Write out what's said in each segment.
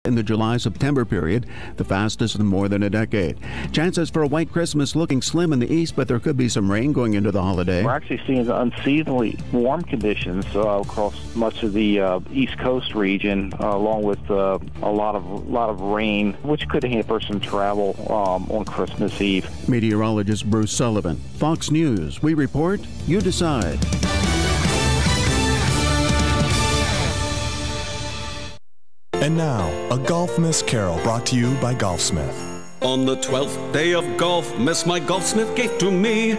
in the July-September period, the fastest in more than a decade. Chances for a white Christmas looking slim in the east, but there could be some rain going into the holiday. We're actually seeing unseasonably warm conditions across much of the East Coast region, along with a lot of rain, which could hamper some travel on Christmas Eve. Meteorologist Bruce Sullivan, Fox News. We report, you decide. And now, a Golfmas carol brought to you by Golfsmith. On the 12th day of Golfmas, my Golfsmith gave to me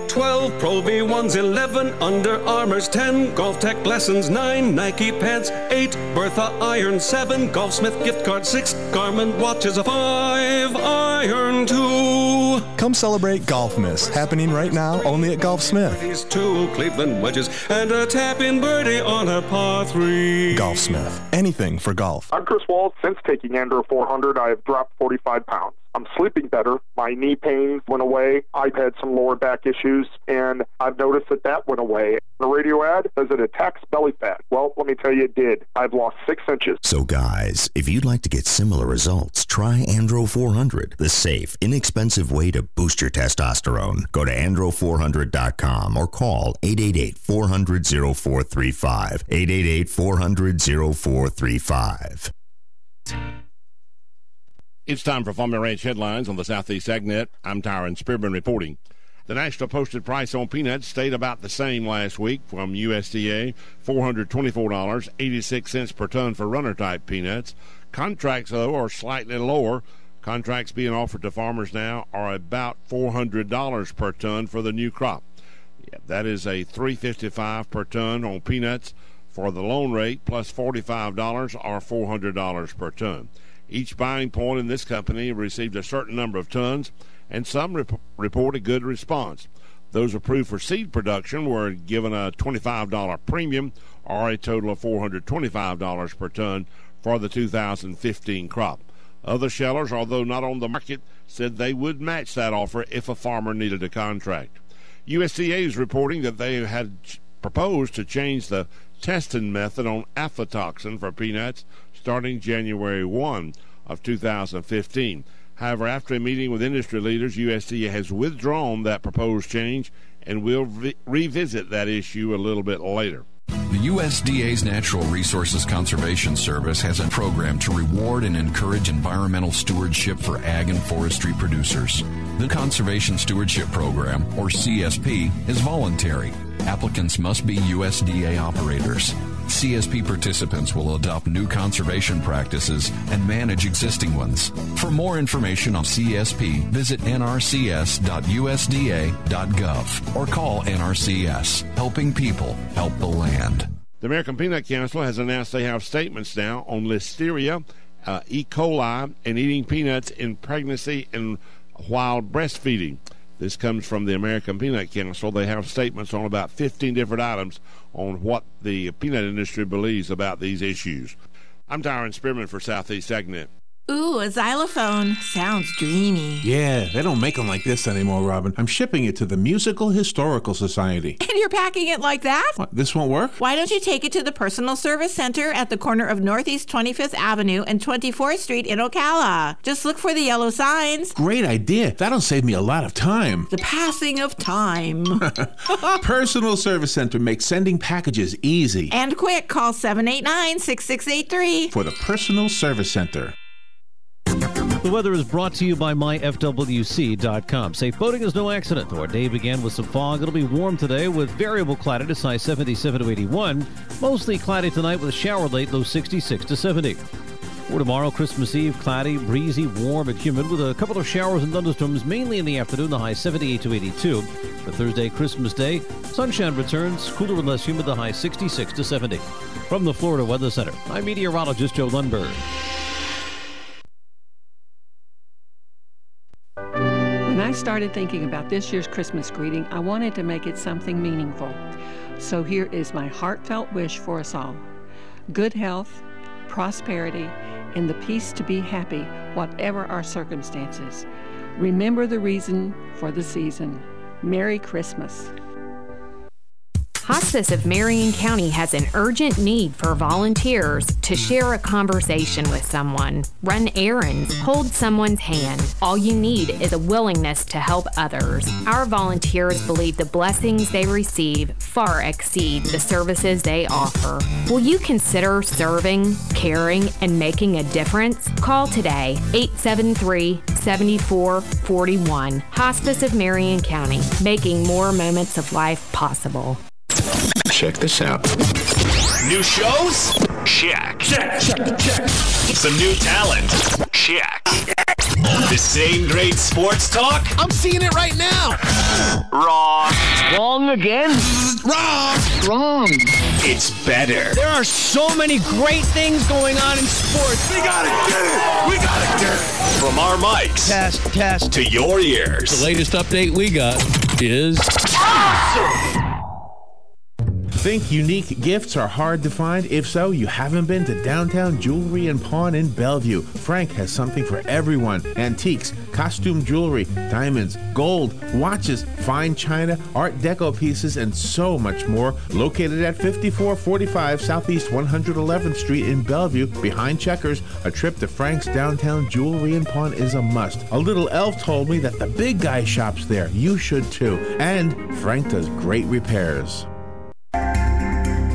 12 Pro V1s, 11 Under Armour's, 10 Golf Tech lessons, 9 Nike pants, 8 Bertha irons, 7 Golfsmith gift cards, 6 Garmin watches, 5 iron 2. Come celebrate Golfmas, happening right now only at Golfsmith. These 2 Cleveland wedges and a tap-in birdie on a par 3. Golfsmith, anything for golf. I'm Chris Walls. Since taking Andro 400, I have dropped 45 pounds. I'm sleeping better. My knee pains went away. I've had some lower back issues, and I've noticed that went away. The radio ad says it attacks belly fat. Well, let me tell you, it did. I've lost 6 inches. So guys, if you'd like to get similar results, try Andro 400, the safe, inexpensive way to boost your testosterone. Go to andro400.com or call 888-400-0435. 888-400-0435. It's time for Farm and Ranch headlines on the Southeast AgNet. I'm Tyron Spearman reporting. The national posted price on peanuts stayed about the same last week from USDA, $424.86 per ton for runner-type peanuts. Contracts, though, are slightly lower. Contracts being offered to farmers now are about $400 per ton for the new crop. Yeah, that is a $355 per ton on peanuts for the loan rate, plus $45 or $400 per ton. Each buying point in this company received a certain number of tons, and some report a good response. Those approved for seed production were given a $25 premium, or a total of $425 per ton for the 2015 crop. Other shellers, although not on the market, said they would match that offer if a farmer needed a contract. USDA is reporting that they had proposed to change the testing method on aflatoxin for peanuts starting January 1 of 2015. However, after a meeting with industry leaders, USDA has withdrawn that proposed change and will revisit that issue a little bit later. The USDA's Natural Resources Conservation Service has a program to reward and encourage environmental stewardship for ag and forestry producers. The Conservation Stewardship Program, or CSP, is voluntary. Applicants must be USDA operators. CSP participants will adopt new conservation practices and manage existing ones. For more information on CSP, visit nrcs.usda.gov or call NRCS. Helping people help the land. The American Peanut Council has announced they have statements now on Listeria, E. coli, and eating peanuts in pregnancy and while breastfeeding. This comes from the American Peanut Council. They have statements on about 15 different items on what the peanut industry believes about these issues. I'm Tyron Spearman for Southeast AgNet. Ooh, a xylophone. Sounds dreamy. Yeah, they don't make them like this anymore, Robin. I'm shipping it to the Musical Historical Society. And you're packing it like that? What, this won't work? Why don't you take it to the Personal Service Center at the corner of Northeast 25th Avenue and 24th Street in Ocala? Just look for the yellow signs. Great idea. That'll save me a lot of time. The passing of time. Personal Service Center makes sending packages easy. And quick. Call 789-6683 for the Personal Service Center. The weather is brought to you by myfwc.com. Safe boating is no accident, though our day began with some fog. It'll be warm today with variable cloudiness, high 77 to 81. Mostly cloudy tonight with a shower late, low 66 to 70. For tomorrow, Christmas Eve, cloudy, breezy, warm, and humid with a couple of showers and thunderstorms, mainly in the afternoon, the high 78 to 82. For Thursday, Christmas Day, sunshine returns, cooler and less humid, the high 66 to 70. From the Florida Weather Center, I'm meteorologist Joe Lundberg. When I started thinking about this year's Christmas greeting, I wanted to make it something meaningful. So here is my heartfelt wish for us all. Good health, prosperity, and the peace to be happy, whatever our circumstances. Remember the reason for the season. Merry Christmas. Hospice of Marion County has an urgent need for volunteers to share a conversation with someone, run errands, hold someone's hand. All you need is a willingness to help others. Our volunteers believe the blessings they receive far exceed the services they offer. Will you consider serving, caring, and making a difference? Call today, 873-7441. Hospice of Marion County, making more moments of life possible. Check this out. New shows? Check. Check. Some new talent? Check. The same great sports talk? I'm seeing it right now. Wrong. Wrong again? Wrong. It's better. There are so many great things going on in sports. We gotta get it. From our mics. Test. To your ears. The latest update we got is awesome. Think unique gifts are hard to find? If so, you haven't been to Downtown Jewelry and Pawn in Bellevue. Frank has something for everyone. Antiques, costume jewelry, diamonds, gold, watches, fine china, art deco pieces, and so much more. Located at 5445 Southeast 111th Street in Bellevue, behind Checkers, a trip to Frank's Downtown Jewelry and Pawn is a must. A little elf told me that the big guy shops there. You should too. And Frank does great repairs.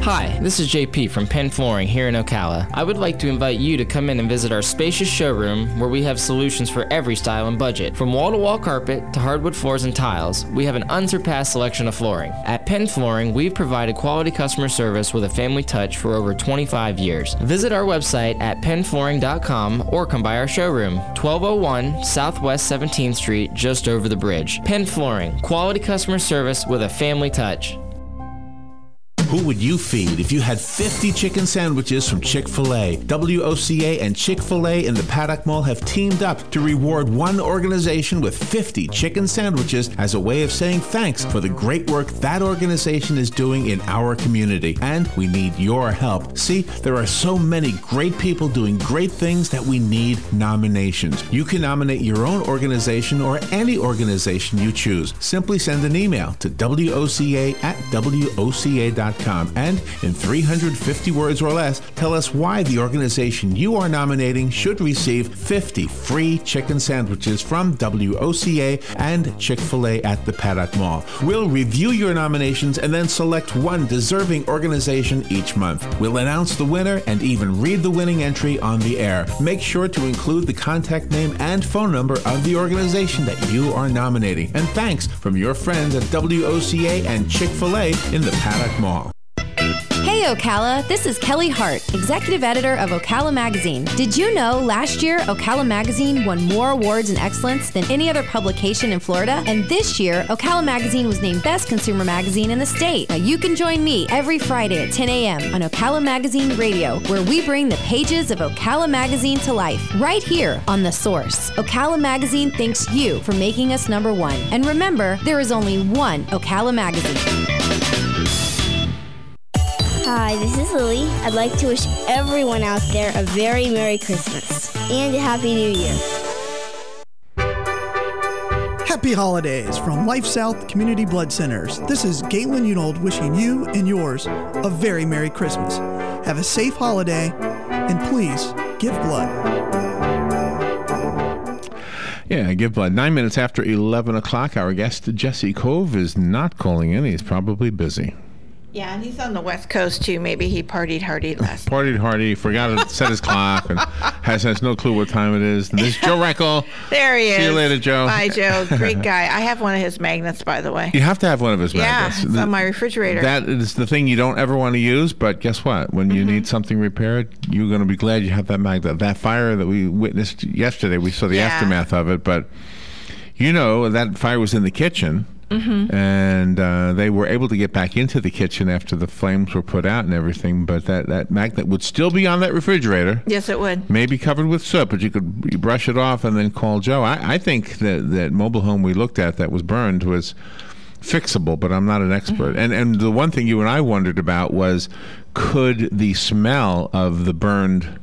Hi, this is JP from Penn Flooring here in Ocala. I would like to invite you to come in and visit our spacious showroom where we have solutions for every style and budget. From wall-to-wall carpet to hardwood floors and tiles, we have an unsurpassed selection of flooring. At Penn Flooring, we've provided quality customer service with a family touch for over 25 years. Visit our website at pennflooring.com or come by our showroom, 1201 Southwest 17th Street, just over the bridge. Penn Flooring, quality customer service with a family touch. Who would you feed if you had 50 chicken sandwiches from Chick-fil-A? WOCA and Chick-fil-A in the Paddock Mall have teamed up to reward one organization with 50 chicken sandwiches as a way of saying thanks for the great work that organization is doing in our community. And we need your help. See, there are so many great people doing great things that we need nominations. You can nominate your own organization or any organization you choose. Simply send an email to WOCA@WOCA.com. And in 350 words or less, tell us why the organization you are nominating should receive 50 free chicken sandwiches from WOCA and Chick-fil-A at the Paddock Mall. We'll review your nominations and then select one deserving organization each month. We'll announce the winner and even read the winning entry on the air. Make sure to include the contact name and phone number of the organization that you are nominating. And thanks from your friends at WOCA and Chick-fil-A in the Paddock Mall. Hey Ocala, this is Kelly Hart, Executive Editor of Ocala Magazine. Did you know last year Ocala Magazine won more awards in excellence than any other publication in Florida? And this year, Ocala Magazine was named Best Consumer Magazine in the state. Now you can join me every Friday at 10 a.m. on Ocala Magazine Radio, where we bring the pages of Ocala Magazine to life, right here on The Source. Ocala Magazine thanks you for making us #1. And remember, there is only one Ocala Magazine. Hi, this is Lily. I'd like to wish everyone out there a very Merry Christmas and a Happy New Year. Happy holidays from Life South Community Blood Centers. This is Galen Unold wishing you and yours a very Merry Christmas. Have a safe holiday, and please give blood. Yeah, give blood. 9 minutes after 11 o'clock, our guest, Jesse Kove, is not calling in. He's probably busy. Yeah, he's on the West Coast, too. Maybe he partied hardy last night. Partied hardy, forgot to set his clock, and has no clue what time it is. And this is Joe Reckel. There he is. See you later, Joe. Bye, Joe. Great guy. I have one of his magnets, by the way. You have to have one of his magnets. Yeah, it's on my refrigerator. That is the thing you don't ever want to use, but guess what? When you need something repaired, you're going to be glad you have that magnet. That fire that we witnessed yesterday, we saw the aftermath of it, but you know that fire was in the kitchen. And they were able to get back into the kitchen after the flames were put out and everything, but that magnet would still be on that refrigerator. Yes, it would. Maybe covered with soot, but you could brush it off and then call Joe. I think that mobile home we looked at that was burned was fixable, but I'm not an expert. And the one thing you and I wondered about was, could the smell of the burned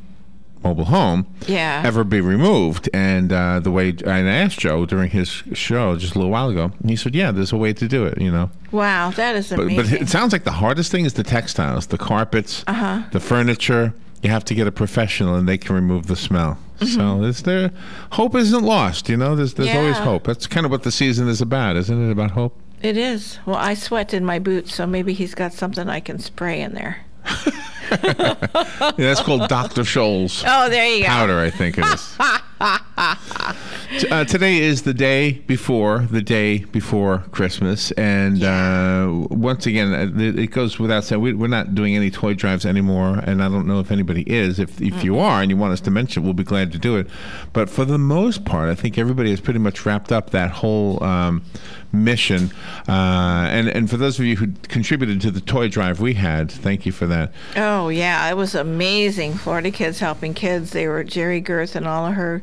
mobile home ever be removed. And the way I asked Joe during his show just a little while ago, and he said, yeah, there's a way to do it, you know. Wow, that is amazing. But it sounds like the hardest thing is the textiles, the carpets, the furniture. You have to get a professional, and they can remove the smell. So hope isn't lost, you know. There's always hope. That's kind of what the season is about, isn't it? About hope. It is. Well, I sweat in my boots, so maybe he's got something I can spray in there. That's called Dr. Scholl's there you go. powder, I think it is. Today is the day before Christmas, and once again, it goes without saying, we're not doing any toy drives anymore, and I don't know if anybody is. If you are and you want us to mention it, we'll be glad to do it. But for the most part, I think everybody has pretty much wrapped up that whole mission. And for those of you who contributed to the toy drive we had, thank you for that. Oh, yeah, it was amazing. Florida Kids Helping Kids. They were Jerry Girth and all of her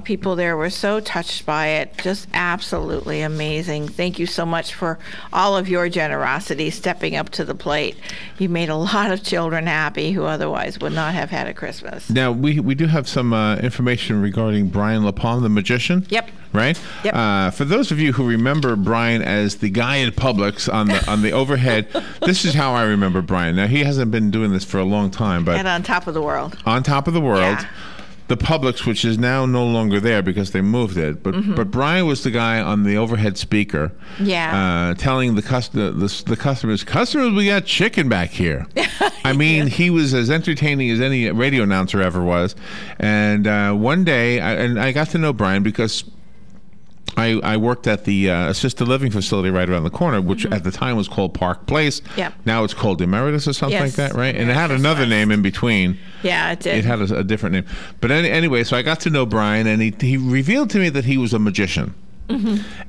people there were so touched by it. Just absolutely amazing. Thank you so much for all of your generosity stepping up to the plate. You made a lot of children happy who otherwise would not have had a Christmas. Now, we do have some information regarding Brian LaPalme, the magician. Yep. Right? Yep. For those of you who remember Brian as the guy in Publix on the overhead, this is how I remember Brian. Now, he hasn't been doing this for a long time, but and on Top of the World. On Top of the World. Yeah. The Publix, which is now no longer there because they moved it, but Brian was the guy on the overhead speaker, telling the customers, we got chicken back here. I mean, he was as entertaining as any radio announcer ever was. And one day, I got to know Brian because I worked at the assisted living facility right around the corner, which at the time was called Park Place. Yep. Now it's called Emeritus or something like that, right? And it had another name in between. Yeah, it did. It had a different name. But anyway, so I got to know Brian, and he revealed to me that he was a magician.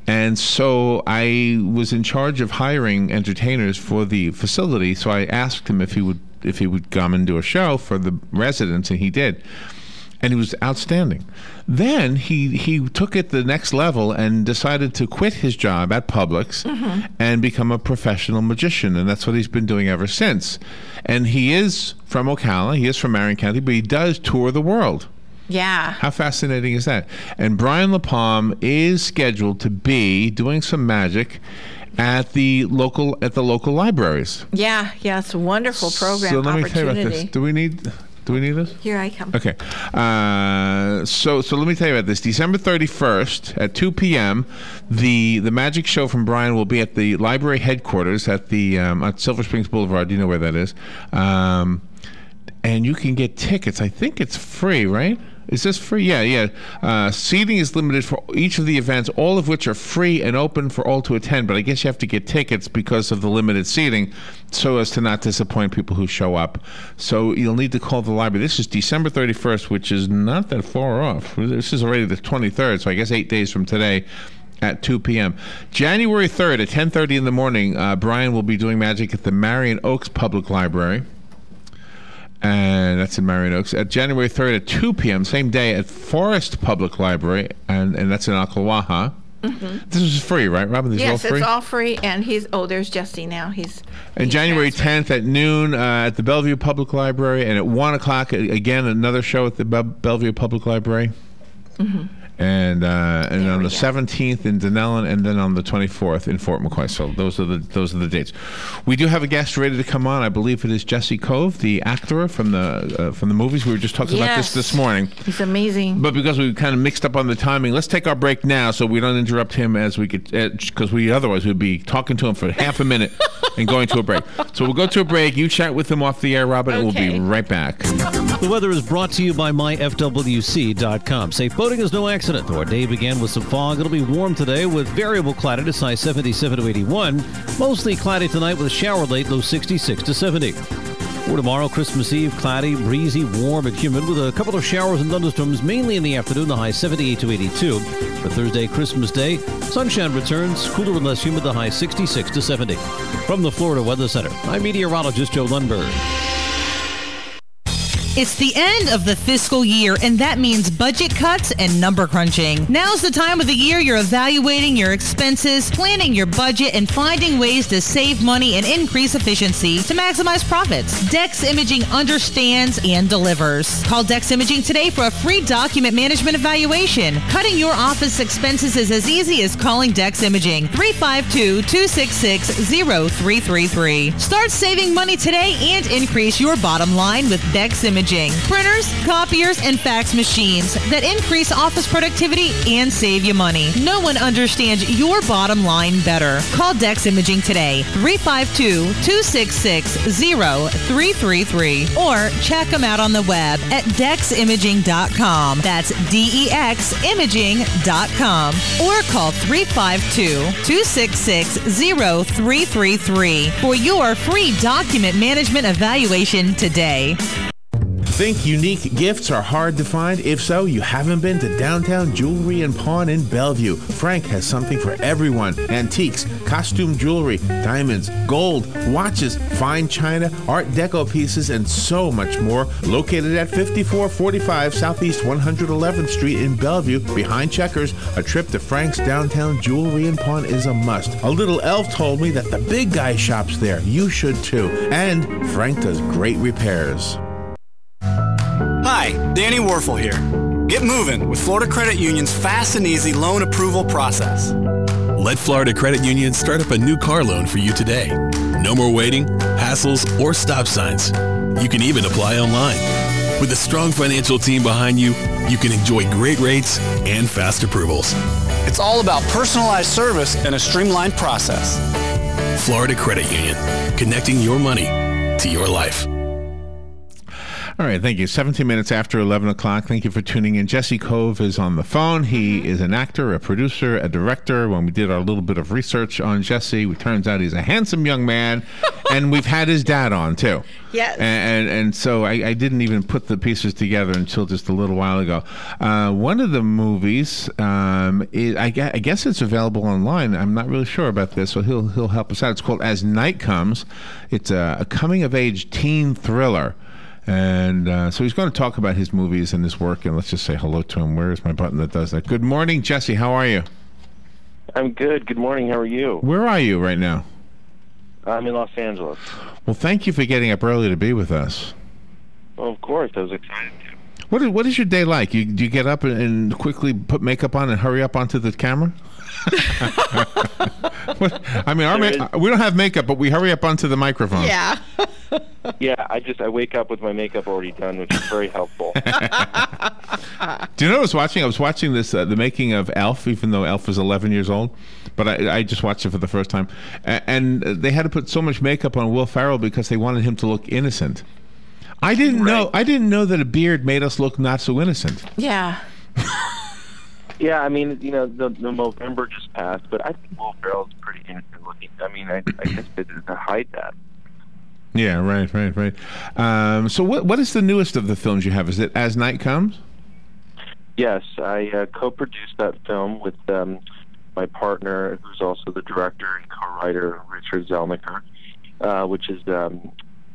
And so I was in charge of hiring entertainers for the facility. So I asked him if he would come and do a show for the residents, and he did. And he was outstanding. Then he took it the next level and decided to quit his job at Publix and become a professional magician. And that's what he's been doing ever since. And he is from Ocala. He is from Marion County, but he does tour the world. Yeah. How fascinating is that? And Brian LaPalme is scheduled to be doing some magic at the local libraries. Yeah, it's a wonderful program. So let me tell you about this. Do we need this? Here I come. Okay. So let me tell you about this. December 31st at 2 p.m., the magic show from Brian will be at the library headquarters at the at Silver Springs Boulevard. You know where that is. And you can get tickets. I think it's free, right? Is this free? Yeah. Seating is limited for each of the events, all of which are free and open for all to attend. But I guess you have to get tickets because of the limited seating so as to not disappoint people who show up. So you'll need to call the library. This is December 31st, which is not that far off. This is already the 23rd, so I guess 8 days from today at 2 p.m. January 3rd at 10:30 in the morning, Brian will be doing magic at the Marion Oaks Public Library. And that's in Marion Oaks. At January 3rd at 2 p.m., same day, at Forest Public Library, and that's in Ocklawaha. This is free, right, Robin? These yes, are all free? It's all free, and there's Jesse now. And January 10th at noon at the Bellevue Public Library, and at 1 o'clock, again, another show at the Bellevue Public Library. And on the 17th in Dunellen, and then on the 24th in Fort McCoy. So those are the dates. We do have a guest ready to come on. I believe it is Jesse Kove, the actor from the movies. We were just talking about this morning. He's amazing. But because we kind of mixed up on the timing, let's take our break now so we don't interrupt him as we could, because we otherwise would be talking to him for half a minute and going to a break. So we'll go to a break. You chat with him off the air, Robin, and we'll be right back. The weather is brought to you by myfwc.com. Safe boating is no accident. Our day began with some fog. It'll be warm today with variable cloudiness, high 77 to 81. Mostly cloudy tonight with a shower late, low 66 to 70. For tomorrow, Christmas Eve, cloudy, breezy, warm, and humid with a couple of showers and thunderstorms, mainly in the afternoon, the high 78 to 82. For Thursday, Christmas Day, sunshine returns, cooler and less humid, the high 66 to 70. From the Florida Weather Center, I'm meteorologist Joe Lundberg. It's the end of the fiscal year, and that means budget cuts and number crunching. Now's the time of the year you're evaluating your expenses, planning your budget, and finding ways to save money and increase efficiency to maximize profits. Dex Imaging understands and delivers. Call Dex Imaging today for a free document management evaluation. Cutting your office expenses is as easy as calling Dex Imaging, 352-266-0333. Start saving money today and increase your bottom line with Dex Imaging. Printers, copiers, and fax machines that increase office productivity and save you money. No one understands your bottom line better. Call Dex Imaging today, 352-266-0333, or check them out on the web at deximaging.com. That's DEXimaging.com. Or call 352-266-0333 for your free document management evaluation today. Think unique gifts are hard to find? If so, you haven't been to Downtown Jewelry and Pawn in Bellevue. Frank has something for everyone. Antiques, costume jewelry, diamonds, gold, watches, fine china, art deco pieces, and so much more. Located at 5445 Southeast 111th Street in Bellevue, behind Checkers, a trip to Frank's Downtown Jewelry and Pawn is a must. A little elf told me that the big guy shops there. You should too. And Frank does great repairs. Hi, Danny Warfel here. Get moving with Florida Credit Union's fast and easy loan approval process. Let Florida Credit Union start up a new car loan for you today. No more waiting, hassles, or stop signs. You can even apply online. With a strong financial team behind you, you can enjoy great rates and fast approvals. It's all about personalized service and a streamlined process. Florida Credit Union, connecting your money to your life. All right, thank you. 17 minutes after 11 o'clock. Thank you for tuning in. Jesse Kove is on the phone. He is an actor, a producer, a director. When we did our little bit of research on Jesse, it turns out he's a handsome young man, and we've had his dad on, too. Yes. And so I didn't even put the pieces together until just a little while ago. One of the movies, I guess it's available online. I'm not really sure about this, so he'll help us out. It's called As Night Comes. It's a coming-of-age teen thriller. And so he's going to talk about his movies and his work, and let's just say hello to him. Where is my button that does that? Good morning, Jesse. How are you? I'm good. Good morning. How are you? Where are you right now? I'm in Los Angeles. Well, thank you for getting up early to be with us. Well, of course. I was excited to. What is your day like? Do you get up and quickly put makeup on and hurry up onto the camera? I mean, we don't have makeup, but we hurry up onto the microphone. Yeah. Yeah, I wake up with my makeup already done, which is very helpful. Do you know what I was watching? I was watching this, the making of Elf, even though Elf is 11 years old. But I just watched it for the first time. And they had to put so much makeup on Will Ferrell because they wanted him to look innocent. I didn't know that a beard made us look not so innocent. Yeah. Yeah, I mean, the November just passed, but I think Will Ferrell's pretty innocent looking. I mean, I guess they didn't hide that. Yeah, right. So what is the newest of the films you have? Is it As Night Comes? Yes, I co-produced that film with my partner, who's also the director and co-writer, Richard Zelniker, which is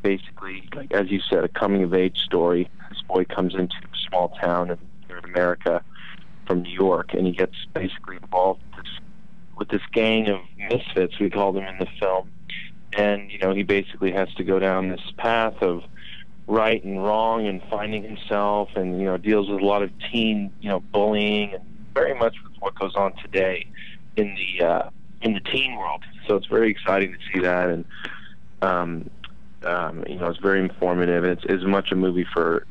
basically, like, as you said, a coming-of-age story. This boy comes into a small town in America from New York, and he gets basically involved with this gang of misfits, we call them in the film. And, he basically has to go down this path of right and wrong and finding himself, and, deals with a lot of teen, bullying, and very much with what goes on today in the teen world. So it's very exciting to see that, and, it's very informative. It's as much a movie for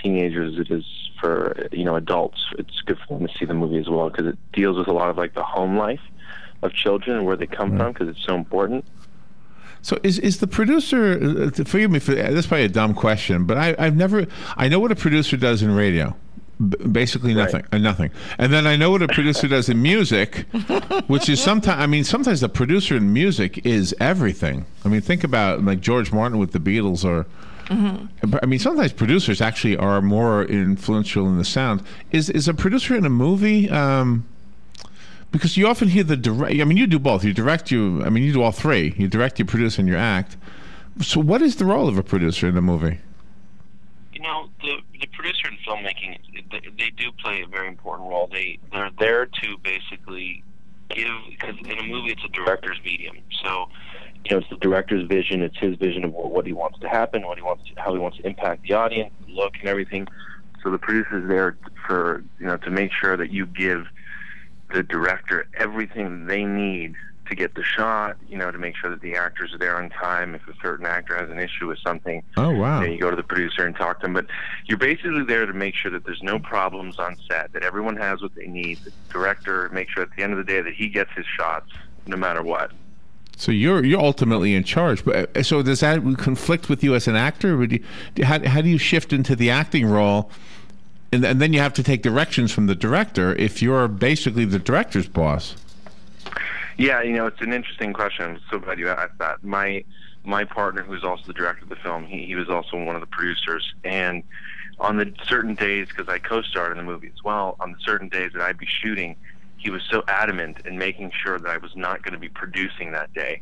teenagers as it is for, adults. It's good for them to see the movie as well, because it deals with a lot of, like, the home life of children and where they come from, because it's so important. So is the producer, forgive me for this, is probably a dumb question, but I know what a producer does in radio. Basically nothing. Nothing. And then I know what a producer does in music, which is sometimes the producer in music is everything. I mean, think about like George Martin with the Beatles, or I mean, sometimes producers actually are more influential in the sound. Is a producer in a movie, because you often hear you do both. You do all three. You direct, you produce, and you act. So what is the role of a producer in a movie? You know, the producer in filmmaking, they do play a very important role. They're there to basically give, because in a movie it's a director's medium. So, you know, it's the director's vision. It's his vision of what he wants to happen, how he wants to impact the audience, the look, and everything. So the producer's there for, you know, to make sure that you give the director everything they need to get the shot, you know, to make sure that the actors are there on time. If a certain actor has an issue with something, oh wow, you go to the producer and talk to them. But you're basically there to make sure that there's no problems on set, that everyone has what they need. The director makes sure at the end of the day that he gets his shots, no matter what. So you're ultimately in charge. But so does that conflict with you as an actor? How do you shift into the acting role? And then you have to take directions from the director if you're basically the director's boss. Yeah, you know, it's an interesting question. I'm so glad you asked that. My partner, who's also the director of the film, he was also one of the producers. And on the certain days, because I co-starred in the movie as well, on the certain days that I'd be shooting, he was so adamant in making sure that I was not going to be producing that day.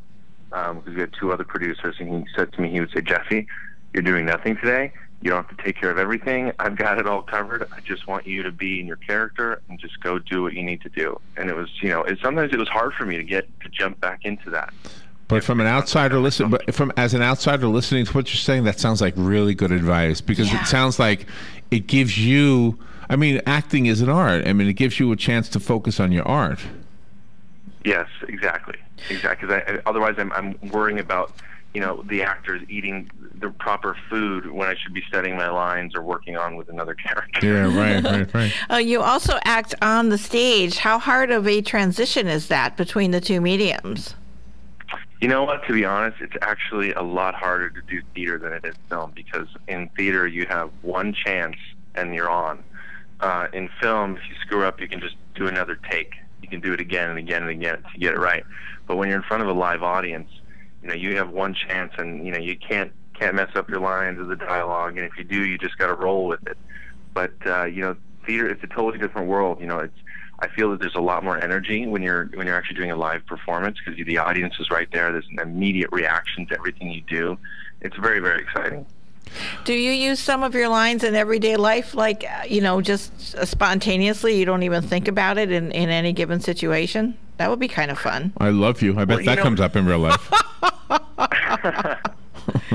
Because we had two other producers, and he said to me, he would say, Jesse, you're doing nothing today. You don't have to take care of everything. I've got it all covered. I just want you to be in your character and just go do what you need to do. And it was, you know, sometimes it was hard for me to jump back into that. But from an outsider as an outsider listening to what you're saying, that sounds like really good advice, because it sounds like it gives you, I mean, acting is an art. I mean, it gives you a chance to focus on your art. Yes, exactly. Because otherwise I'm worrying about, you know, the actors eating the proper food when I should be studying my lines or working on with another character. Yeah, right. You also act on the stage. How hard of a transition is that between the two mediums? You know what, to be honest, it's actually a lot harder to do theater than it is film, because in theater you have one chance and you're on. In film, if you screw up, you can just do another take. You can do it again and again and again to get it right. But when you're in front of a live audience, you know, you have one chance, and, you know, you can't mess up your lines or the dialogue, and if you do, you just got to roll with it. But, you know, theater, it's a totally different world. You know, I feel that there's a lot more energy when you're actually doing a live performance, because the audience is right there. There's an immediate reaction to everything you do. It's very, very exciting. Do you use some of your lines in everyday life, like, you know, just spontaneously? You don't even think about it in any given situation? That would be kind of fun. I love you. I bet that comes up in real life.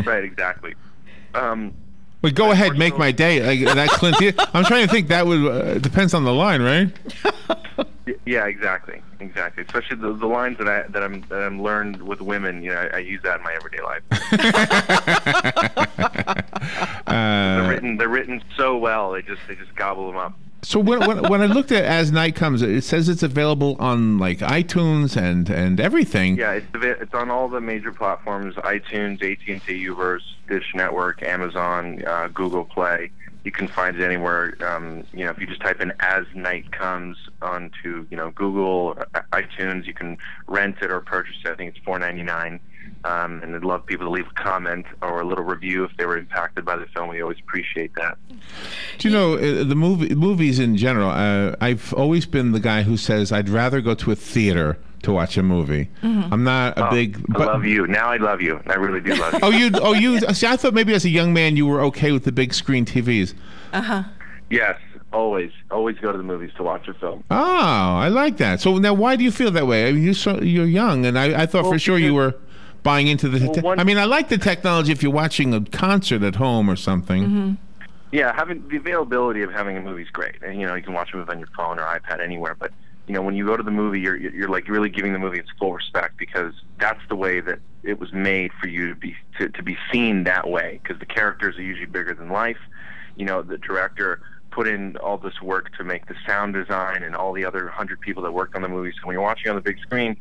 Right, exactly. But go ahead, make my day. Like that, Clint. I'm trying to think. That would depends on the line, right? Yeah, exactly. Especially the lines that I'm learned with women. You know, I use that in my everyday life. They're written so well. They just gobble them up. So when I looked at As Night Comes, it says it's available on like iTunes and everything. Yeah, it's on all the major platforms: iTunes, AT&T, Uverse, Dish Network, Amazon, Google Play. You can find it anywhere. You know, if you just type in As Night Comes onto, you know, Google or iTunes, you can rent it or purchase it. I think it's $4.99. And I'd love people to leave a comment or a little review if they were impacted by the film. We always appreciate that. Do you know, the movies in general, I've always been the guy who says I'd rather go to a theater to watch a movie. Mm-hmm. I'm not a big... I love you. Now I love you. I really do love you. you. you. See, I thought maybe as a young man you were okay with the big screen TVs. Uh-huh. Yes, always go to the movies to watch a film. Oh, I like that. So now why do you feel that way? I mean, you're young, and I thought for sure you were buying into the... I mean, I like the technology if you're watching a concert at home or something. Mm-hmm. Yeah, having the availability of having a movie is great. And, you know, you can watch a movie on your phone or iPad anywhere, but you know, when you go to the movie, you're like really giving the movie its full respect, because that's the way that it was made for you to be seen that way, because the characters are usually bigger than life. You know, the director put in all this work to make the sound design and all the other 100 people that worked on the movie. So when you're watching on the big screen,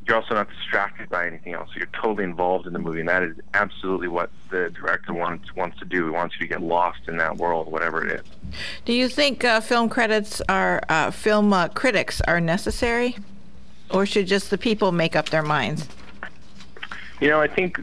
you're also not distracted by anything else. So you're totally involved in the movie, and that is absolutely what the director wants to do. He wants you to get lost in that world, whatever it is. Do you think film critics are necessary, or should just the people make up their minds? You know, I think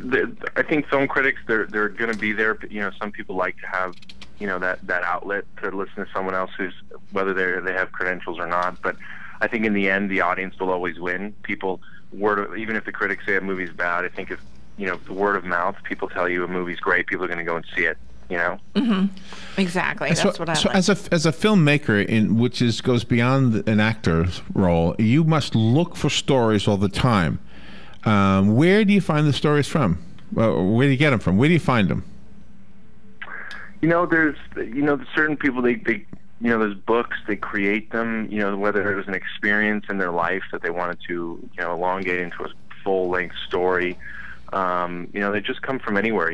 film critics, they're going to be there. You know, some people like to have, you know, that outlet to listen to someone else who's, whether they have credentials or not. But I think in the end, the audience will always win. People, even if the critics say a movie's bad, I think if, you know, the word of mouth, people tell you a movie's great, people are going to go and see it. Mm-hmm. Exactly. That's what I like. As a filmmaker, which goes beyond an actor's role, you must look for stories all the time. Where do you find the stories from? Where do you get them from? Where do you find them? There's certain people there's books, they create them. Whether it was an experience in their life that they wanted to elongate into a full-length story. They just come from anywhere.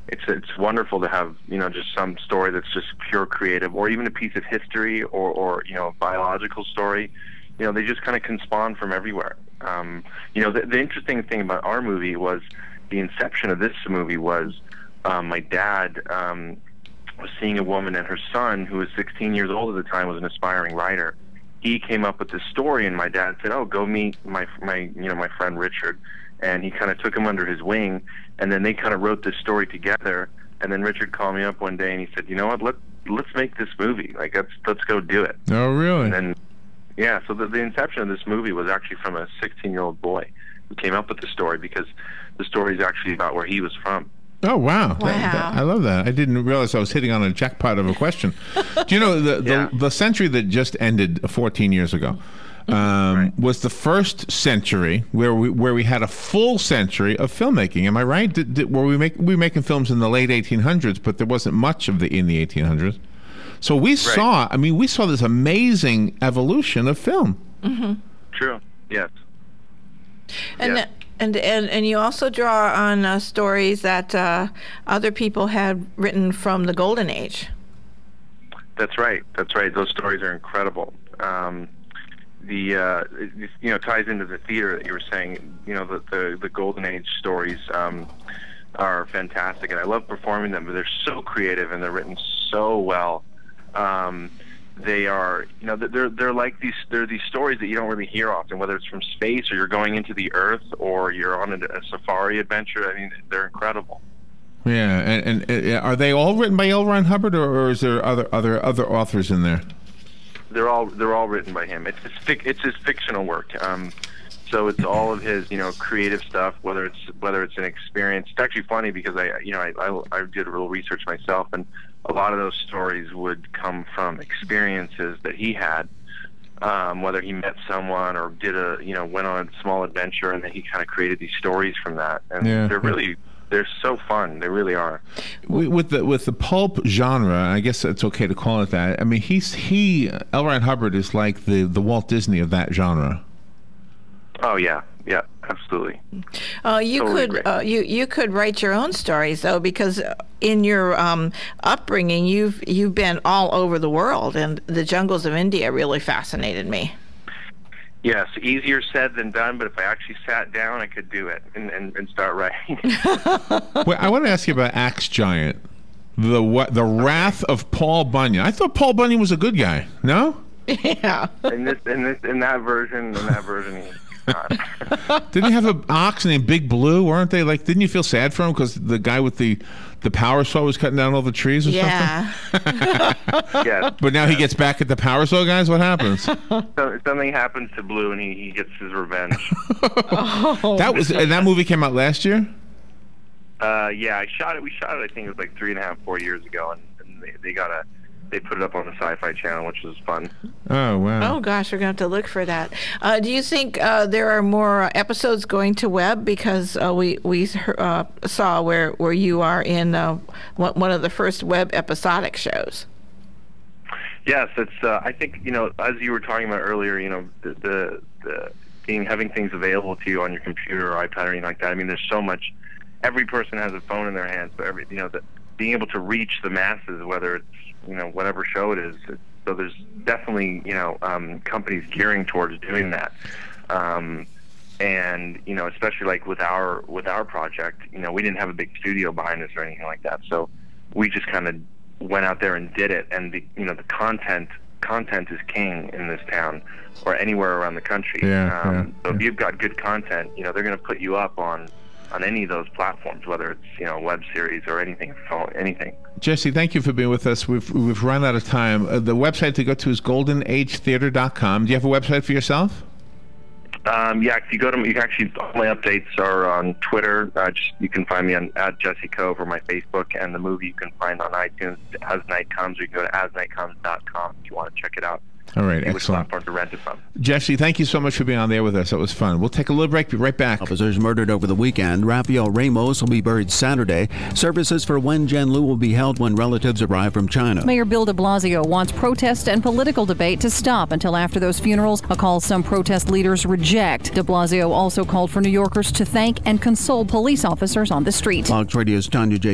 It's wonderful to have just some story that's just pure creative, or even a piece of history, or a biological story. They just kind of can spawn from everywhere. The interesting thing about our movie was the inception of this movie was my dad was seeing a woman, and her son, who was 16 years old at the time, was an aspiring writer. He came up with this story, and my dad said, "Oh, go meet my friend Richard." And he kind of took him under his wing, and then they kind of wrote this story together. And then Richard called me up one day, and he said, "You know what? Let's make this movie. Like, let's go do it." Oh, really? And then, yeah. So the inception of this movie was actually from a 16-year-old boy who came up with the story, because the story is actually about where he was from. Oh, wow. I love that. I didn't realize I was hitting on a jackpot of a question. Do you know the century that just ended 14 years ago was the first century where we had a full century of filmmaking? Am I right? We were making films in the late 1800s, but there wasn't much of in the 1800s. So we saw this amazing evolution of film. Mm-hmm. True. Yes. And you also draw on stories that other people had written from the Golden Age. That's right. Those stories are incredible. It ties into the theater that you were saying. The Golden Age stories are fantastic, and I love performing them. But they're so creative, and they're written so well. They are, they're like these stories that you don't really hear often, whether it's from space, or you're going into the Earth, or you're on a safari adventure. I mean, they're incredible. Yeah, and are they all written by L. Ron Hubbard, or is there other authors in there? They're all written by him. It's his fictional work. So it's all of his creative stuff. Whether it's an experience. It's actually funny because I did a little research myself, and a lot of those stories would come from experiences that he had. Whether he met someone or went on a small adventure, and then he kind of created these stories from that. And they're so fun. They really are. With the pulp genre, I guess it's okay to call it that. I mean, L. Ron Hubbard is like the Walt Disney of that genre. Oh yeah, absolutely. You could write your own stories though, because in your upbringing, you've been all over the world, and the jungles of India really fascinated me. Yes, easier said than done, but if I actually sat down, I could do it and start writing. Well, I want to ask you about Axe Giant, the Wrath of Paul Bunyan. I thought Paul Bunyan was a good guy. No? Yeah. In that version, Didn't he have an ox named Big Blue? Weren't they like? Didn't you feel sad for him because the guy with the power saw was cutting down all the trees or something? Yeah. But now he gets back at the power saw guys. What happens? Something happens to Blue, and he gets his revenge. And that movie came out last year. Yeah, I shot it. We shot it. I think it was like 3.5, 4 years ago, and they put it up on the Sci-Fi Channel, which was fun. Oh, wow. Oh, gosh, we're going to have to look for that. Do you think there are more episodes going to web? Because we saw where you are in one of the first web episodic shows. Yes, it's. I think, as you were talking about earlier, the having things available to you on your computer or iPad or anything like that. I mean, there's so much. Every person has a phone in their hands, but being able to reach the masses, whether it's whatever show it is. So there's definitely, companies gearing towards doing that. And, especially like with our project, we didn't have a big studio behind us or anything like that. So we just kind of went out there and did it. And the content is king in this town or anywhere around the country. So if you've got good content, they're going to put you up on any of those platforms, whether it's a web series or anything. Jesse, thank you for being with us. We've run out of time. The website to go to is goldenagetheater.com. Do you have a website for yourself? Yeah, if you go to you can actually, all my updates are on Twitter. You can find me on @JesseKove or my Facebook, and the movie you can find on iTunes As Night Comes, or you can go to asnightcomes.com if you want to check it out. All right, See which excellent. platform to rent it from. Jesse, thank you so much for being on there with us. It was fun. We'll take a little break. Be right back. Officers murdered over the weekend. Rafael Ramos will be buried Saturday. Services for Wen Jianlu will be held when relatives arrive from China. Mayor Bill de Blasio wants protest and political debate to stop until after those funerals, a call some protest leaders reject. De Blasio also called for New Yorkers to thank and console police officers on the street. Fox Radio's Tanya J.